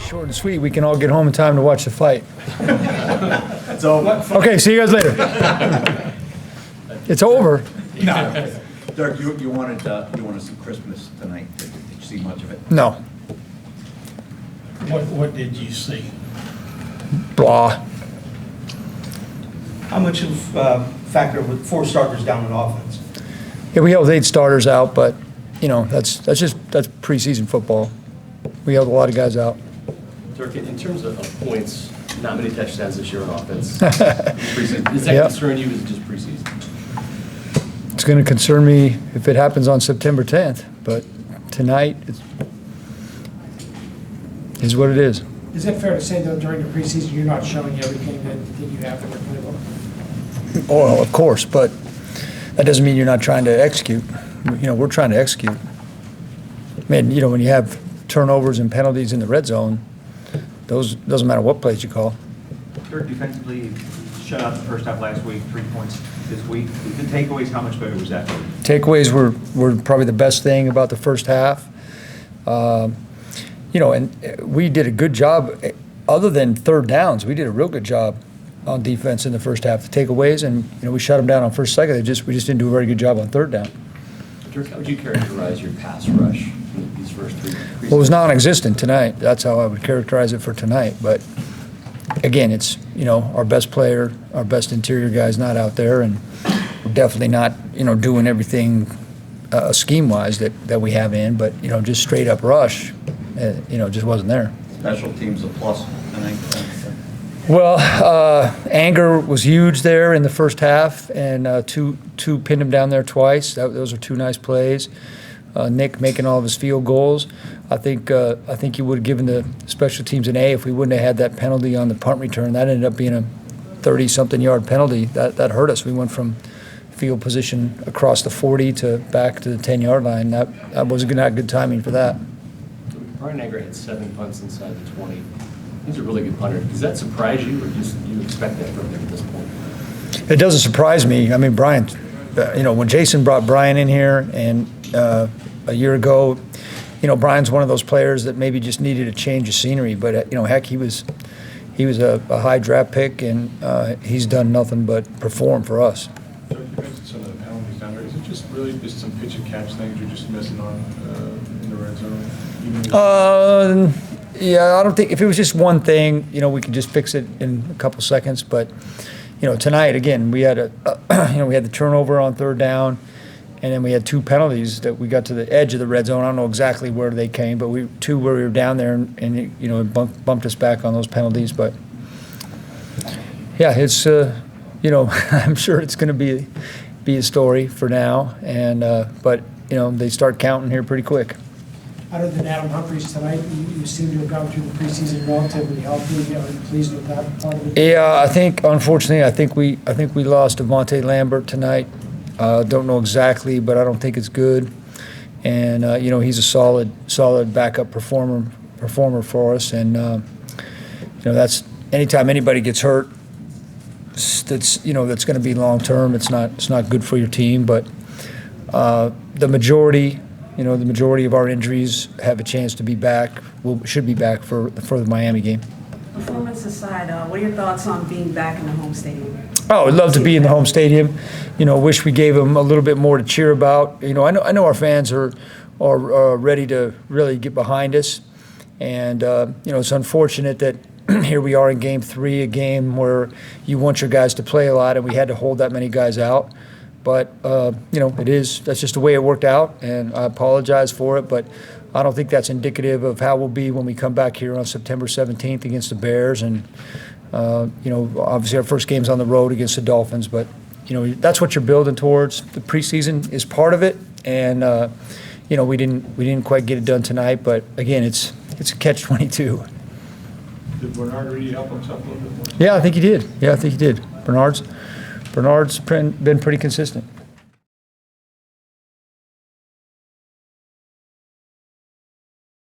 Short and sweet. We can all get home in time to watch the fight. So, Okay, see you guys later. It's over. no. Dirk, you wanted some Christmas tonight. Did you see much of it? No. What did you see? Blah. How much of factor with 4 starters down on offense? Yeah, we held 8 starters out, but that's preseason football. We held a lot of guys out. Dirk, in terms of points, not many touchdowns this year on offense. Preseason. Does that Yep. concern you? Is it just preseason? It's going to concern me if it happens on September 10th, but tonight is what it is. Is it fair to say, though, during the preseason, you're not showing everything that you have in the playbook? Oh, of course, but that doesn't mean you're not trying to execute. We're trying to execute. Man, when you have turnovers and penalties in the red zone, those doesn't matter what plays you call. Dirk, defensively, shut out the first half last week, 3 points this week. The takeaways, how much better was that? Takeaways were probably the best thing about the first half. And we did a good job. Other than third downs, we did a real good job on defense in the first half. The takeaways, and we shut them down on first, second. We just didn't do a very good job on third down. Dirk, how would you characterize your pass rush in these first 3 preseason? Well, it was non-existent tonight. That's how I would characterize it for tonight. But again, it's our best player, our best interior guy's not out there, and we're definitely not doing everything scheme-wise that we have in. But just straight up rush, just wasn't there. Special teams a plus tonight. Well, Anger was huge there in the first half, and two pinned him down there twice. Those are 2 nice plays. Nick making all of his field goals. I think he would have given the special teams an A if we wouldn't have had that penalty on the punt return. That ended up being a 30-something yard penalty. That hurt us. We went from field position across the 40 to back to the 10-yard line. That was not good timing for that. Brian Anger had 7 punts inside the 20. He's a really good punter. Does that surprise you, or just you expect that from him at this point? It doesn't surprise me. I mean, Brian, when Jason brought Brian in here and a year ago, Brian's one of those players that maybe just needed a change of scenery. But heck, he was a high draft pick, and he's done nothing but perform for us. Dirk, you mentioned some of the penalties down there. Is it just really just some pitch and catch things you're just missing on in the red zone? Yeah, I don't think if it was just one thing, we could just fix it in a couple seconds. But tonight again, we had we had the turnover on third down, and then we had 2 penalties that we got to the edge of the red zone. I don't know exactly where they came, but 2 where we were down there, and it bumped us back on those penalties. But yeah, it's I'm sure it's going to be a story for now, and but they start counting here pretty quick. Other than Adam Humphries tonight, you seem to have gone through the preseason relatively healthy. Are you pleased with that part of it? Yeah, unfortunately, I think we lost Devontae Lambert tonight. Don't know exactly, but I don't think it's good. And he's a solid backup performer for us. And that's anytime anybody gets hurt, that's going to be long term. It's not good for your team. But the majority of our injuries have a chance to be back. Should be back for the Miami game. Performance aside, what are your thoughts on being back in the home stadium? Oh, I'd love to be in the home stadium. Wish we gave them a little bit more to cheer about. I know our fans are ready to really get behind us, and it's unfortunate that here we are in Game 3, a game where you want your guys to play a lot, and we had to hold that many guys out. But that's just the way it worked out, and I apologize for it. But I don't think that's indicative of how we'll be when we come back here on September 17th against the Bears. And obviously our first game's on the road against the Dolphins. But that's what you're building towards. The preseason is part of it, and we didn't quite get it done tonight. But again, it's a catch-22. Did Bernard really help himself a little bit more? Yeah, I think he did. Bernard's been pretty consistent.